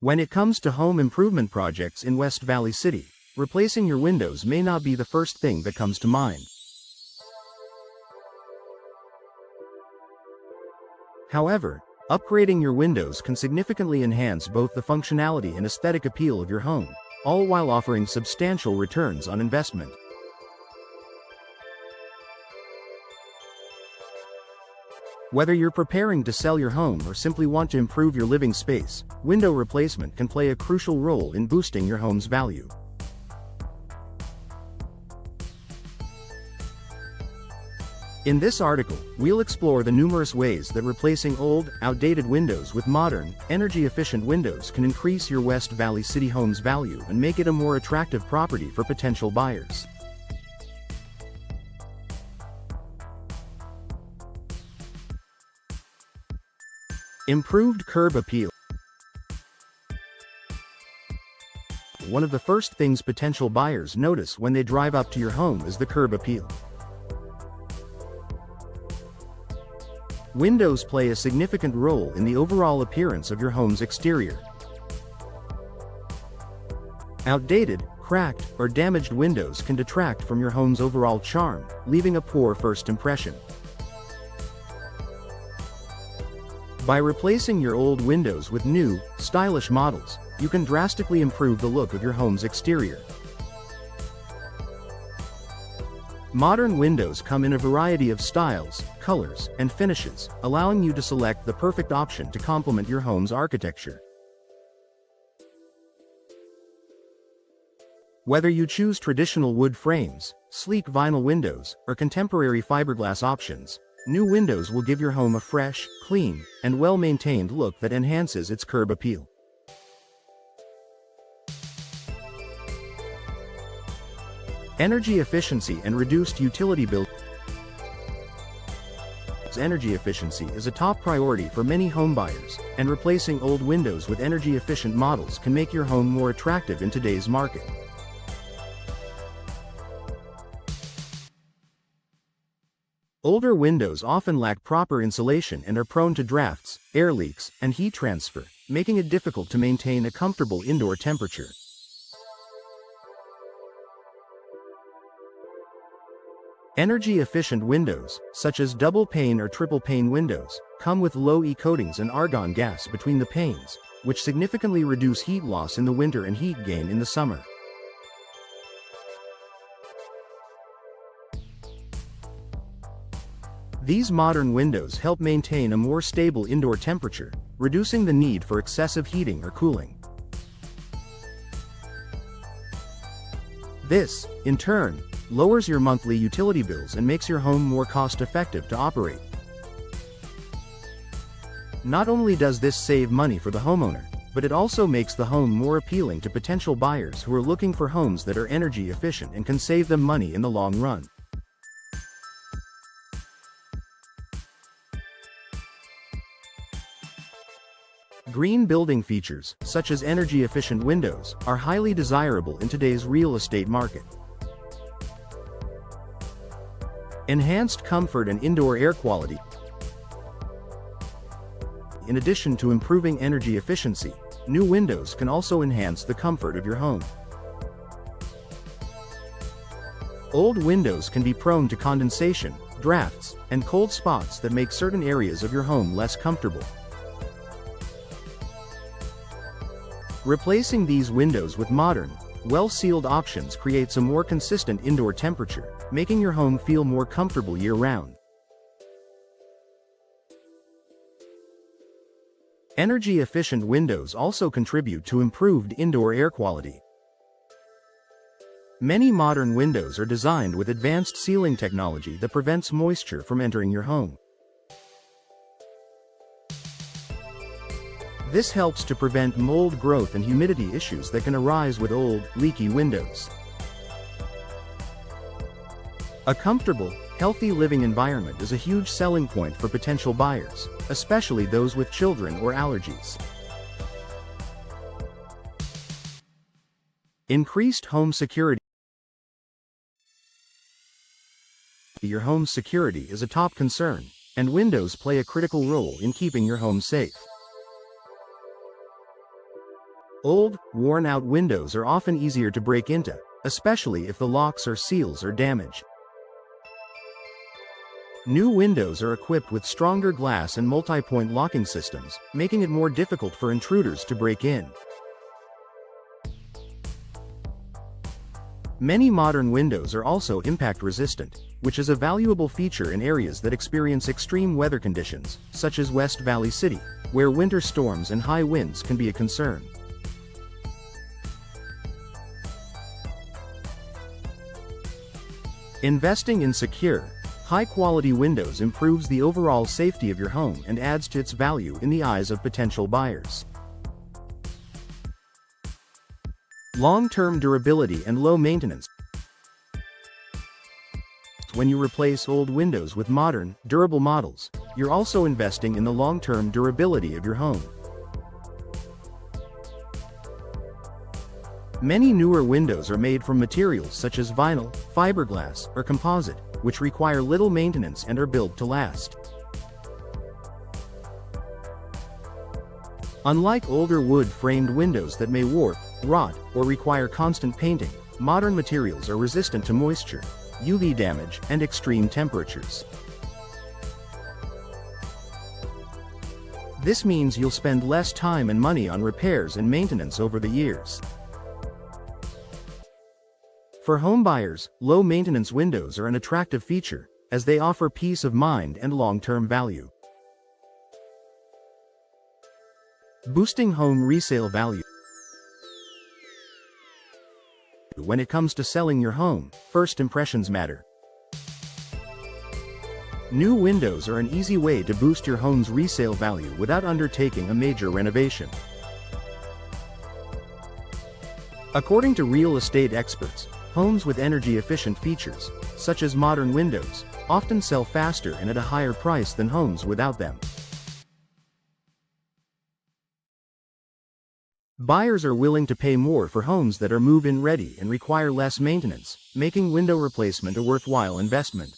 When it comes to home improvement projects in West Valley City, replacing your windows may not be the first thing that comes to mind. However, upgrading your windows can significantly enhance both the functionality and aesthetic appeal of your home, all while offering substantial returns on investment. Whether you're preparing to sell your home or simply want to improve your living space, window replacement can play a crucial role in boosting your home's value. In this article, we'll explore the numerous ways that replacing old, outdated windows with modern, energy-efficient windows can increase your West Valley City home's value and make it a more attractive property for potential buyers. Improved curb appeal. One of the first things potential buyers notice when they drive up to your home is the curb appeal. Windows play a significant role in the overall appearance of your home's exterior. Outdated, cracked, or damaged windows can detract from your home's overall charm, leaving a poor first impression. By replacing your old windows with new, stylish models, you can drastically improve the look of your home's exterior. Modern windows come in a variety of styles, colors, and finishes, allowing you to select the perfect option to complement your home's architecture. Whether you choose traditional wood frames, sleek vinyl windows, or contemporary fiberglass options, new windows will give your home a fresh, clean, and well-maintained look that enhances its curb appeal. Energy efficiency and reduced utility bills. Energy efficiency is a top priority for many home buyers, and replacing old windows with energy-efficient models can make your home more attractive in today's market. Older windows often lack proper insulation and are prone to drafts, air leaks, and heat transfer, making it difficult to maintain a comfortable indoor temperature. Energy-efficient windows, such as double-pane or triple-pane windows, come with low-E coatings and argon gas between the panes, which significantly reduce heat loss in the winter and heat gain in the summer. These modern windows help maintain a more stable indoor temperature, reducing the need for excessive heating or cooling. This, in turn, lowers your monthly utility bills and makes your home more cost-effective to operate. Not only does this save money for the homeowner, but it also makes the home more appealing to potential buyers who are looking for homes that are energy efficient and can save them money in the long run. Green building features, such as energy-efficient windows, are highly desirable in today's real estate market. Enhanced comfort and indoor air quality. In addition to improving energy efficiency, new windows can also enhance the comfort of your home. Old windows can be prone to condensation, drafts, and cold spots that make certain areas of your home less comfortable. Replacing these windows with modern, well-sealed options creates a more consistent indoor temperature, making your home feel more comfortable year-round. Energy-efficient windows also contribute to improved indoor air quality. Many modern windows are designed with advanced sealing technology that prevents moisture from entering your home. This helps to prevent mold growth and humidity issues that can arise with old, leaky windows. A comfortable, healthy living environment is a huge selling point for potential buyers, especially those with children or allergies. Increased home security. Your home's security is a top concern, and windows play a critical role in keeping your home safe. Old, worn-out windows are often easier to break into, especially if the locks or seals are damaged. New windows are equipped with stronger glass and multi-point locking systems, making it more difficult for intruders to break in. Many modern windows are also impact-resistant, which is a valuable feature in areas that experience extreme weather conditions, such as West Valley City, where winter storms and high winds can be a concern. Investing in secure, high-quality windows improves the overall safety of your home and adds to its value in the eyes of potential buyers. Long-term durability and low maintenance. When you replace old windows with modern, durable models, you're also investing in the long-term durability of your home. Many newer windows are made from materials such as vinyl, fiberglass, or composite, which require little maintenance and are built to last. Unlike older wood-framed windows that may warp, rot, or require constant painting, modern materials are resistant to moisture, UV damage, and extreme temperatures. This means you'll spend less time and money on repairs and maintenance over the years. For home buyers, low-maintenance windows are an attractive feature, as they offer peace of mind and long-term value. Boosting home resale value. When it comes to selling your home, first impressions matter. New windows are an easy way to boost your home's resale value without undertaking a major renovation. According to real estate experts, homes with energy-efficient features, such as modern windows, often sell faster and at a higher price than homes without them. Buyers are willing to pay more for homes that are move-in ready and require less maintenance, making window replacement a worthwhile investment.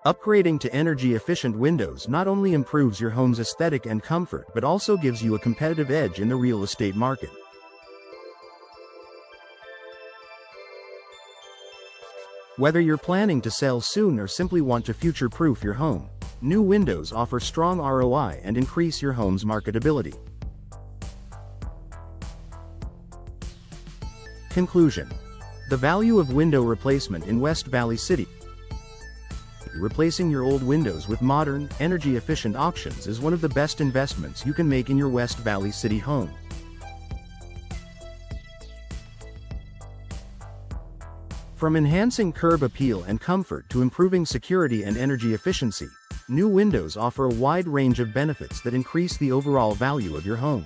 Upgrading to energy-efficient windows not only improves your home's aesthetic and comfort but also gives you a competitive edge in the real estate market. Whether you're planning to sell soon or simply want to future-proof your home, new windows offer strong ROI and increase your home's marketability. Conclusion: the value of window replacement in West Valley City. Replacing your old windows with modern, energy-efficient options is one of the best investments you can make in your West Valley City home. From enhancing curb appeal and comfort to improving security and energy efficiency, new windows offer a wide range of benefits that increase the overall value of your home.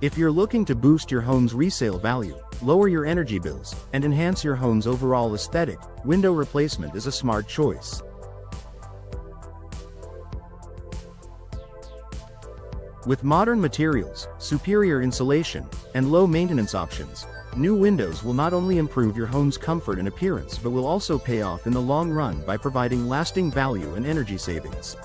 If you're looking to boost your home's resale value, lower your energy bills, and enhance your home's overall aesthetic, window replacement is a smart choice. With modern materials, superior insulation, and low maintenance options, new windows will not only improve your home's comfort and appearance but will also pay off in the long run by providing lasting value and energy savings.